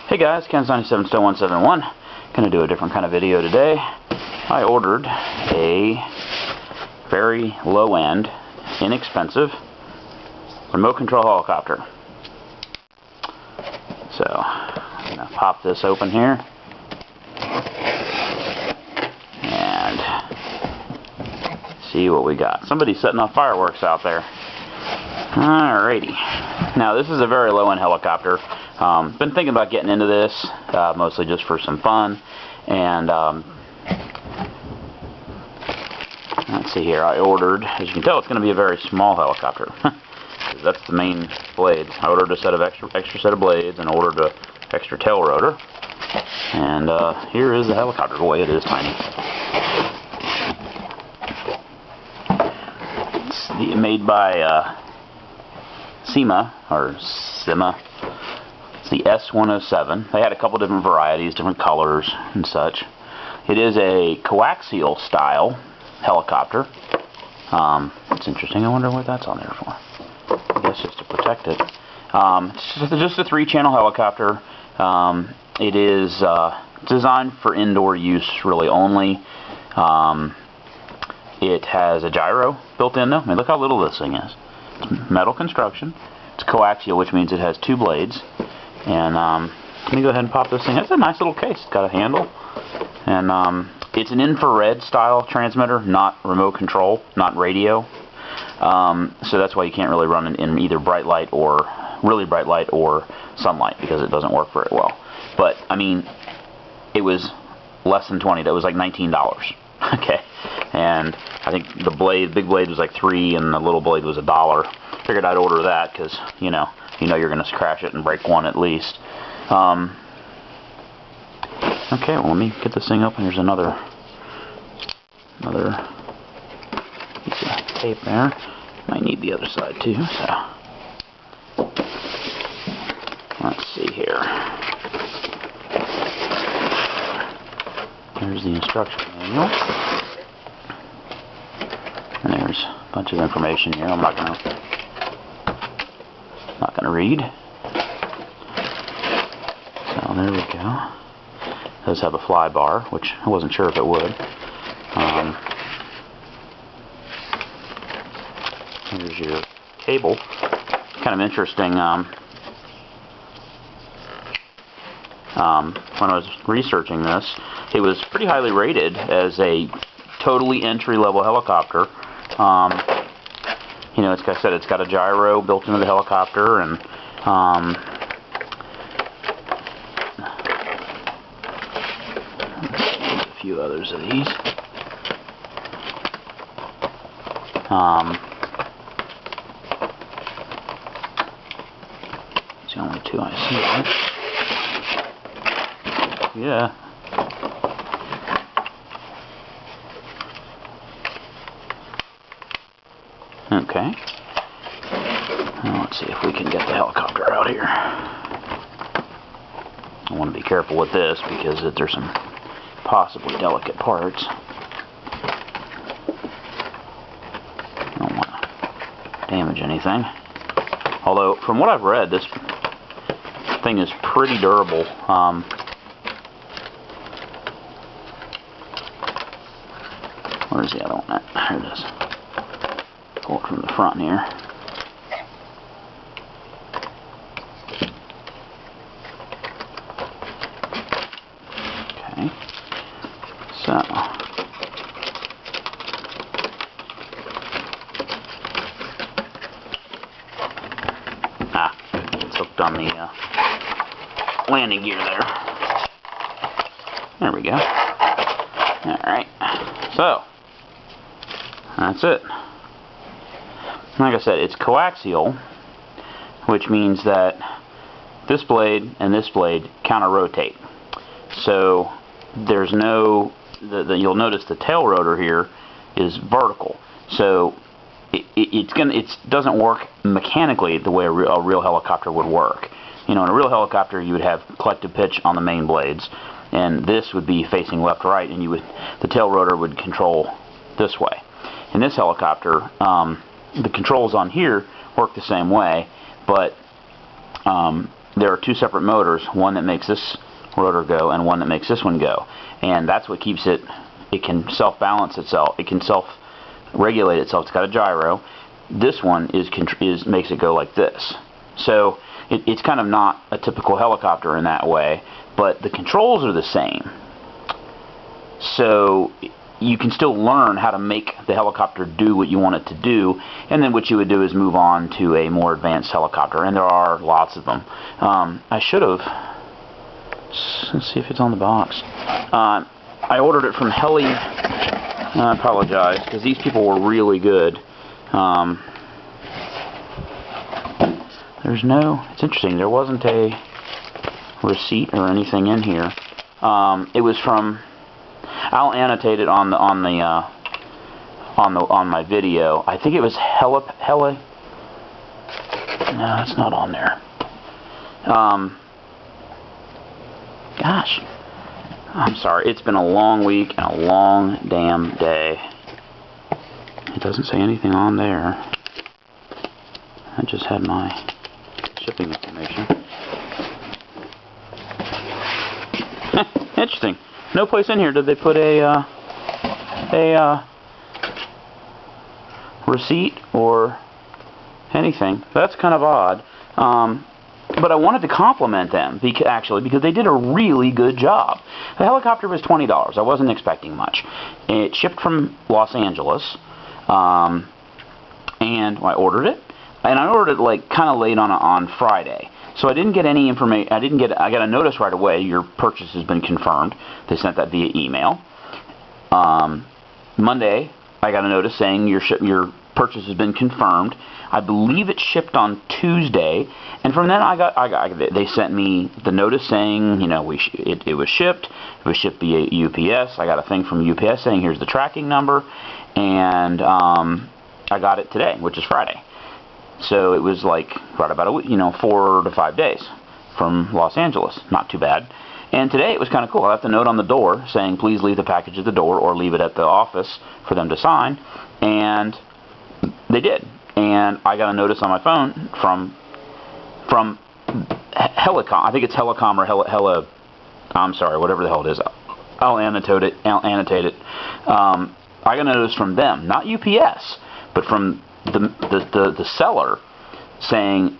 Hey guys, Syma S107. Gonna do a different kind of video today. I ordered a very low-end, inexpensive remote control helicopter. So I'm gonna pop this open here and see what we got. Somebody's setting off fireworks out there. Alrighty. Now this is a very low-end helicopter. Been thinking about getting into this, mostly just for some fun. And let's see here. I ordered, as you can tell, it's going to be a very small helicopter. That's the main blades. I ordered a set of extra set of blades and ordered a extra tail rotor. And here is the helicopter. Boy, it is tiny. It's made by Syma, or Syma. It's the S107. They had a couple different varieties, different colors and such. It is a coaxial style helicopter. It's interesting. I wonder what that's on there for. I guess just to protect it. It's just a 3-channel helicopter. It is designed for indoor use really only. It has a gyro built in though. I mean, look how little this thing is. It's metal construction. It's coaxial, which means it has 2 blades. And let me go ahead and pop this thing. It's a nice little case. It's got a handle. And it's an infrared style transmitter, not remote control, not radio. So that's why you can't really run it in either bright light or really bright light or sunlight, because it doesn't work very well. But I mean, it was less than $20. That was like $19. Okay. And I think the big blade was like $3 and the little blade was $1. Figured I'd order that because you know you're going to crash it and break one at least. Okay, well, let me get this thing open. There's another piece of tape there. Might need the other side too. So let's see here. There's the instruction manual. And there's a bunch of information here. I'm not gonna read. So there we go. It does have a fly bar, which I wasn't sure if it would. Here's your cable. Kind of interesting. When I was researching this, it was pretty highly rated as a totally entry-level helicopter. You know, like I said, it's got a gyro built into the helicopter, and a few others of these. It's the only 2 I see. Yeah. Okay. Well, let's see if we can get the helicopter out here. I want to be careful with this because there's some possibly delicate parts. I don't want to damage anything. Although, from what I've read, this thing is pretty durable. Where's the other one? Here it is. Pull it from the front here. Okay. So it's hooked on the landing gear there. There we go. Alright. So that's it. Like I said, it's coaxial, which means that this blade and this blade counter-rotate. So there's no, you'll notice the tail rotor here is vertical. So it doesn't work mechanically the way a real helicopter would work. You know, in a real helicopter, you would have collective pitch on the main blades, and this would be facing left-right, and the tail rotor would control this way. In this helicopter, the controls on here work the same way, but there are two separate motors, one that makes this rotor go and one that makes this one go, and that's what keeps it. It can self-balance itself. It can self-regulate itself. It's got a gyro. This one makes it go like this. So it's kind of not a typical helicopter in that way, but the controls are the same. So you can still learn how to make the helicopter do what you want it to do, and then what you would do is move on to a more advanced helicopter, and there are lots of them. I should have. Let's see if it's on the box. I ordered it from Heli. I apologize, because these people were really good. It's interesting, there wasn't a receipt or anything in here. It was from, I'll annotate it on my video. I think it was Heli. No, it's not on there. Gosh, I'm sorry. It's been a long week and a long damn day. It doesn't say anything on there. I just had my shipping information. Interesting. No place in here did they put a receipt or anything. That's kind of odd. But I wanted to compliment them, because they did a really good job. The helicopter was $20. I wasn't expecting much. It shipped from Los Angeles, and I ordered it. And I ordered it like kind of late on Friday, so I didn't get any information. I got a notice right away. Your purchase has been confirmed. They sent that via email. Monday, I got a notice saying your purchase has been confirmed. I believe it shipped on Tuesday, and from then they sent me the notice saying, you know, it was shipped. It was shipped via UPS. I got a thing from UPS saying here's the tracking number, and I got it today, which is Friday. So it was like right about 4 to 5 days from Los Angeles. Not too bad. And today it was kind of cool. I left a note on the door saying please leave the package at the door or leave it at the office for them to sign, and they did. And I got a notice on my phone from Helicom. I think it's Helicom or Heli. I'm sorry, whatever the hell it is. I'll annotate it. I got a notice from them, not UPS, but from the seller, saying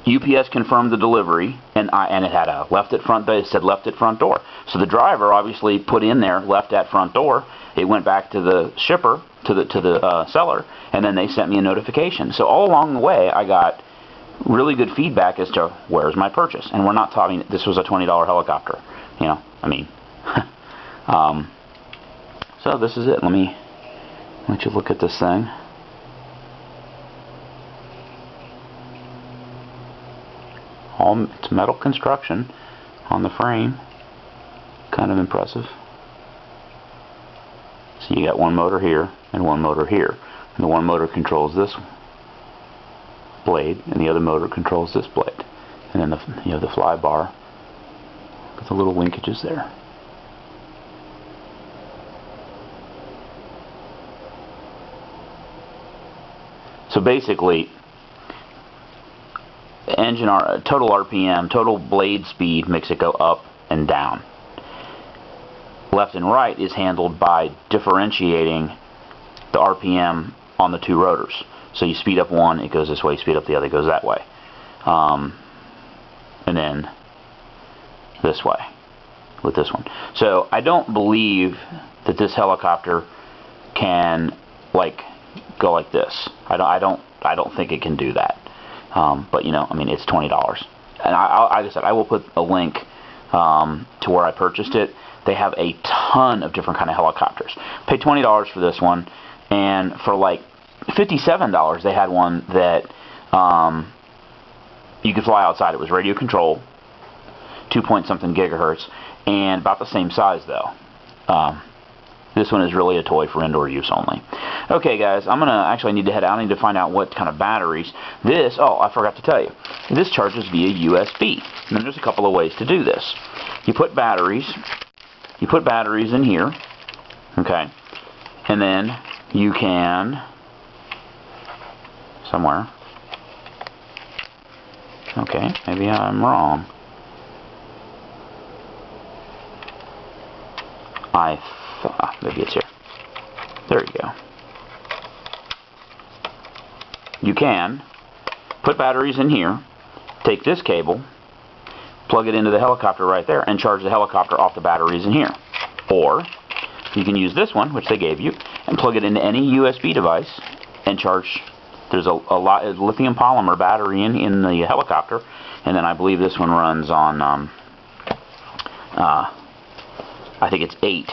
UPS confirmed the delivery, and it had a left at front door. It said left at front door. So the driver obviously put in there left at front door. It went back to the shipper, to the seller, and then they sent me a notification. So all along the way, I got really good feedback as to where's my purchase. And we're not talking. This was a $20 helicopter. You know, I mean. So this is it. Let me let you look at this thing. It's metal construction on the frame. Kind of impressive. So you got one motor here and one motor here. And the one motor controls this blade, and the other motor controls this blade. And then you have the fly bar with the little linkages there. So basically, engine total RPM, total blade speed makes it go up and down. Left and right is handled by differentiating the RPM on the two rotors. So you speed up one, it goes this way, speed up the other, it goes that way. And then this way with this one. So I don't believe that this helicopter can go like this. I don't think it can do that. But I mean, it's $20, and like I said, I will put a link to where I purchased it. They have a ton of different kind of helicopters. Paid $20 for this one, and for like $57, they had one that you could fly outside. It was radio control, 2-point-something gigahertz, and about the same size though. This one is really a toy for indoor use only. Okay, guys, I need to head out. I need to find out what kind of batteries. I forgot to tell you. This charges via USB. And there's a couple of ways to do this. You put batteries in here, okay, and then you can, somewhere, Okay, maybe I'm wrong. I thought maybe it's here. There you go. You can put batteries in here, take this cable, plug it into the helicopter right there, and charge the helicopter off the batteries in here. Or you can use this one, which they gave you, and plug it into any USB device and charge. There's a lithium polymer battery in the helicopter, and then I believe this one runs on I think it's 8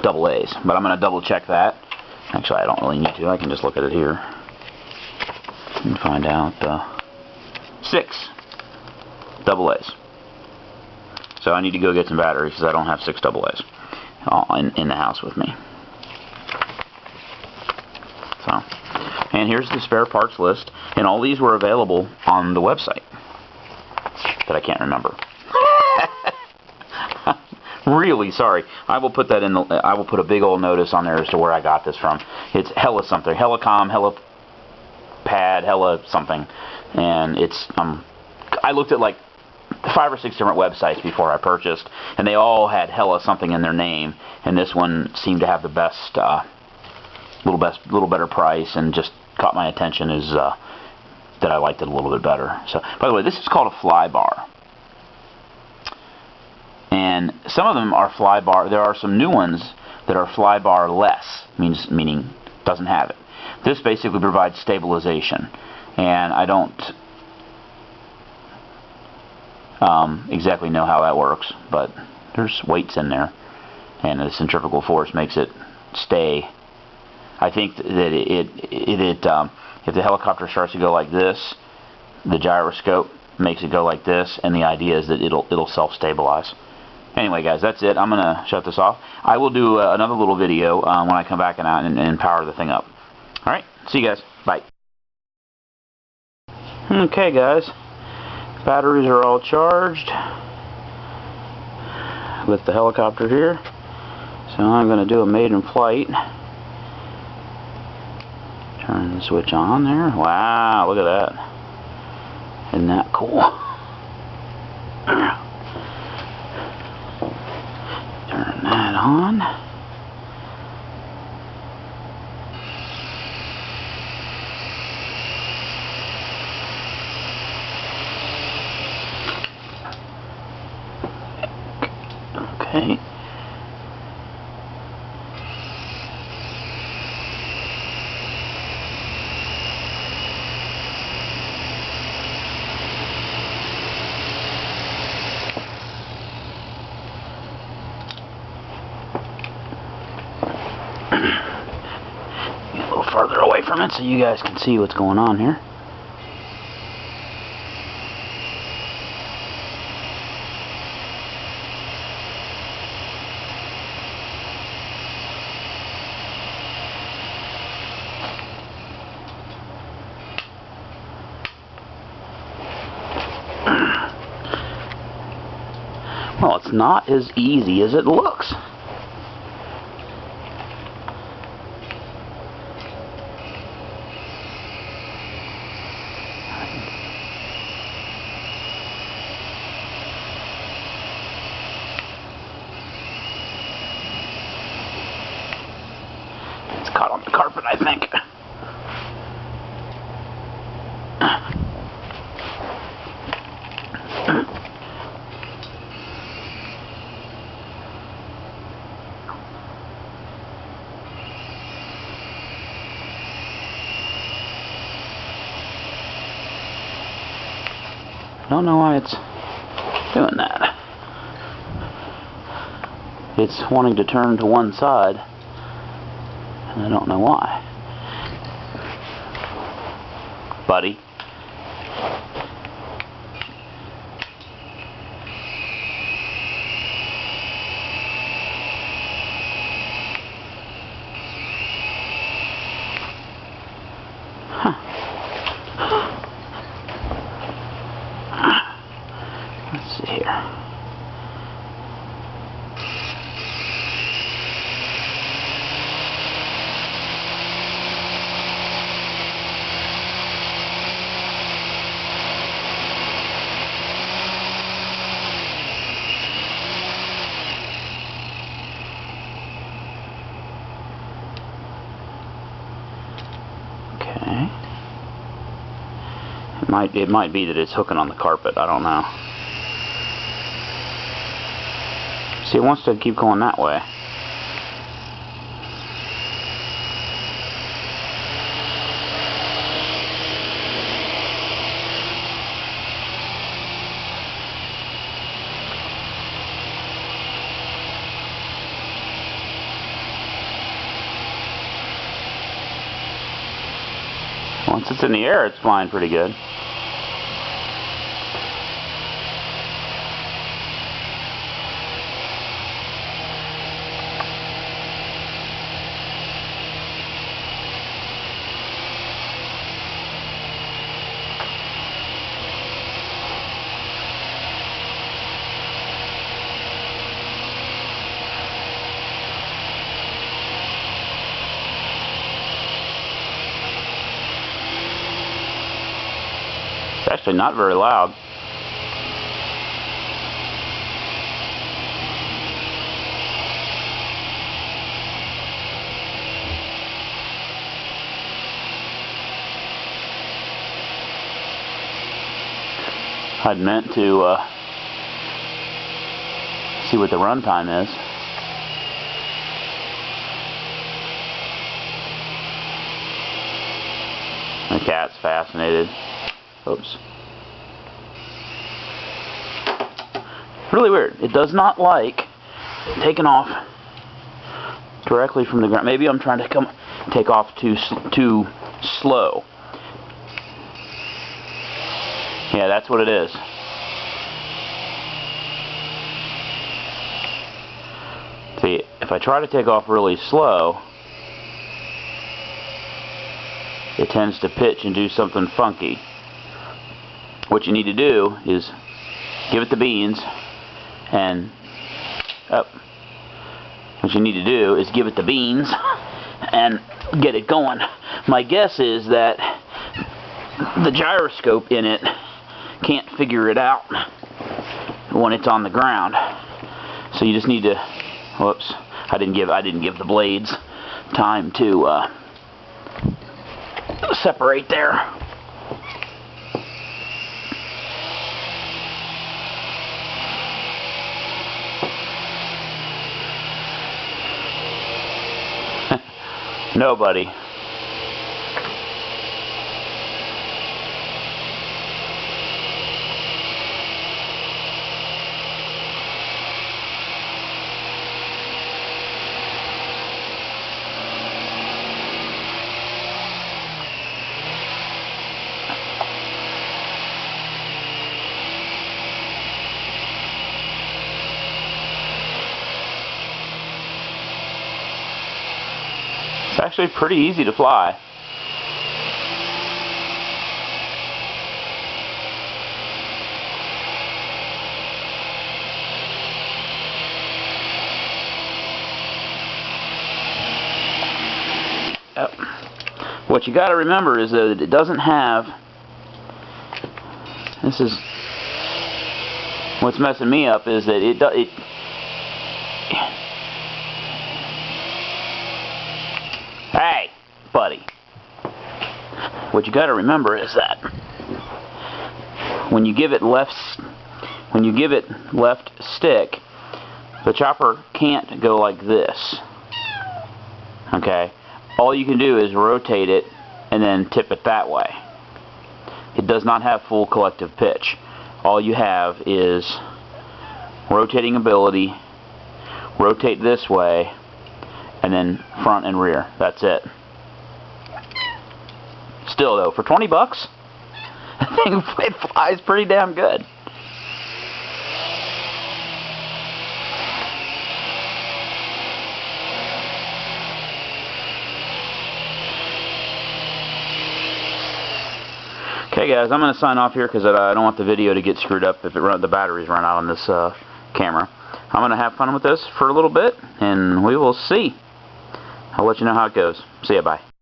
double A's, but I'm going to double check that. Actually, I don't really need to. I can just look at it here and find out. 6 double A's. So I need to go get some batteries because I don't have 6 double A's in the house with me. So, and here's the spare parts list, and all these were available on the website that I can't remember. Really sorry. I will put that in the. I will put a big old notice on there as to where I got this from. It's Hella something, Helicom, Helipad, Hella something, and it's. I looked at like 5 or 6 different websites before I purchased, and they all had Hella something in their name, and this one seemed to have the best, little better price, and just caught my attention is that I liked it a little bit better. So, by the way, this is called a fly bar. And some of them are fly bar. There are some new ones that are fly bar less, meaning doesn't have it. This basically provides stabilization, and I don't exactly know how that works, but there's weights in there, and the centrifugal force makes it stay. I think that if the helicopter starts to go like this, the gyroscope makes it go like this, and the idea is that it'll self-stabilize. Anyway, guys, that's it. I'm going to shut this off. I will do another little video when I come back and power the thing up. Alright, see you guys. Bye. Okay, guys. Batteries are all charged with the helicopter here. So I'm going to do a Maiden Flight. Turn the switch on there. Wow, look at that. Isn't that cool? Turn that on. Okay. Get a little farther away from it so you guys can see what's going on here. Well, it's not as easy as it looks. It's caught on the carpet, I think. I don't know why it's doing that. It's wanting to turn to one side, and I don't know why. Buddy. Let's see here. It might be that it's hooking on the carpet. I don't know. See, it wants to keep going that way. Once it's in the air, it's flying pretty good. It's actually not very loud. I'd meant to see what the runtime is. The cat's fascinated. Oops. Really weird. It does not like taking off directly from the ground. Maybe I'm trying to take off too slow. Yeah, that's what it is. See, if I try to take off really slow, it tends to pitch and do something funky. What you need to do is give it the beans and what you need to do is give it the beans and get it going. My guess is that the gyroscope in it can't figure it out when it's on the ground. So you just need to, whoops, I didn't give the blades time to separate there. Nobody. It's actually pretty easy to fly. Yep. What you got to remember is that it doesn't have, this is what's messing me up, is that it hey, buddy. What you got to remember is that when you give it left stick, the chopper can't go like this. Okay? All you can do is rotate it and then tip it that way. It does not have full collective pitch. All you have is rotating ability, rotate this way, and then front and rear. That's it. Still though, for 20 bucks, I think it flies pretty damn good. Okay guys, I'm going to sign off here because I don't want the video to get screwed up if the batteries run out on this camera. I'm going to have fun with this for a little bit, and we will see. I'll let you know how it goes. See ya, bye.